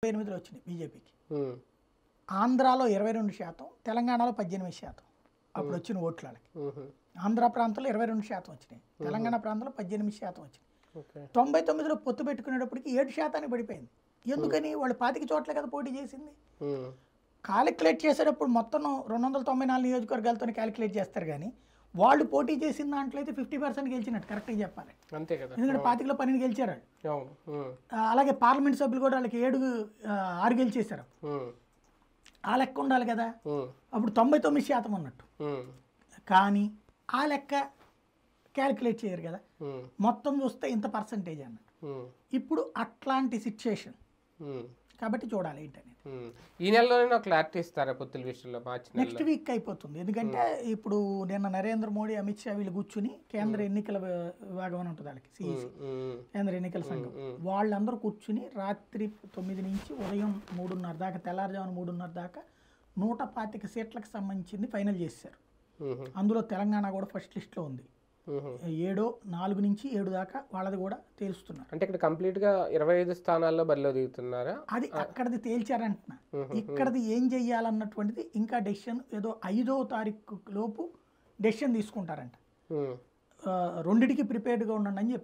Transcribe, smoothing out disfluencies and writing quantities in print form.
8లో వచ్చినాయి బీజేపీకి. ఆంధ్రాలో 22%, తెలంగాణలో 18% అప్పుడు వచ్చిన ఓట్లకి. ఆంధ్ర ప్రాంతంలో 22% వచ్చినాయి, తెలంగాణ ప్రాంతంలో 18% వచ్చినాయి. 99లో పొత్తు పెట్టుకునేటప్పటికి 7% పడిపోయింది. ఎందుకని? వాళ్ళు 25 చోట్ల కదా పోటీ చేసింది. కాలిక్యులేట్ చేసేటప్పుడు మొత్తం 294 నియోజకవర్గాలతో క్యాలిక్యులేట్ చేస్తారు, కానీ వాళ్ళు పోటీ చేసిన దాంట్లో అయితే 50% గెలిచినట్టు కరెక్ట్గా చెప్పాలి. అంతే కదా, ఎందుకంటే 25లో 12 గెలిచారు వాళ్ళు. అలాగే పార్లమెంట్ సభ్యులు కూడా వాళ్ళకి 6 గెలిచేశారు. ఆ లెక్క ఉండాలి కదా, అప్పుడు 99% ఉన్నట్టు. కానీ ఆ లెక్క క్యాలిక్యులేట్ చేయరు కదా, మొత్తం చూస్తే ఇంత పర్సంటేజ్ అన్నట్టు. ఇప్పుడు అట్లాంటి సిచ్యుయేషన్ కాబట్టి చూడాలి ఏంటనేది. ఈ నెలలోనే క్లారిటీ ఇస్తారా పొత్తుల విషయంలో? నెక్స్ట్ వీక్ అయిపోతుంది. ఎందుకంటే ఇప్పుడు నిన్న నరేంద్ర మోడీ, అమిత్ షా వీళ్ళు కూర్చుని కేంద్ర ఎన్నికల విభాగం అని ఉంటుంది వాళ్ళకి, సిఈసి కేంద్ర ఎన్నికల సంఘం, వాళ్ళందరూ కూర్చుని రాత్రి 9 నుంచి ఉదయం 3:30 దాకా, తెల్లారుజామున 3:30 దాకా 125 సీట్లకు సంబంధించింది ఫైనల్ చేశారు. అందులో తెలంగాణ కూడా ఫస్ట్ లిస్ట్లో ఉంది. 4 నుంచి 7 దాకా వాళ్ళది కూడా తేలుస్తున్నారు. అంటే ఇక్కడ కంప్లీట్ గా 25 స్థానాల్లో బరిలో దిగుతున్నారా? అది అక్కడది తేల్చారంటున్నా. ఇక్కడది ఏం చెయ్యాలన్నటువంటిది ఇంకా డెసిషన్ ఏదో 5వ తారీఖు లోపు డెసిషన్ తీసుకుంటారంట. రెండిటికి ప్రిపేర్డ్గా ఉండండి అని చెప్పారు.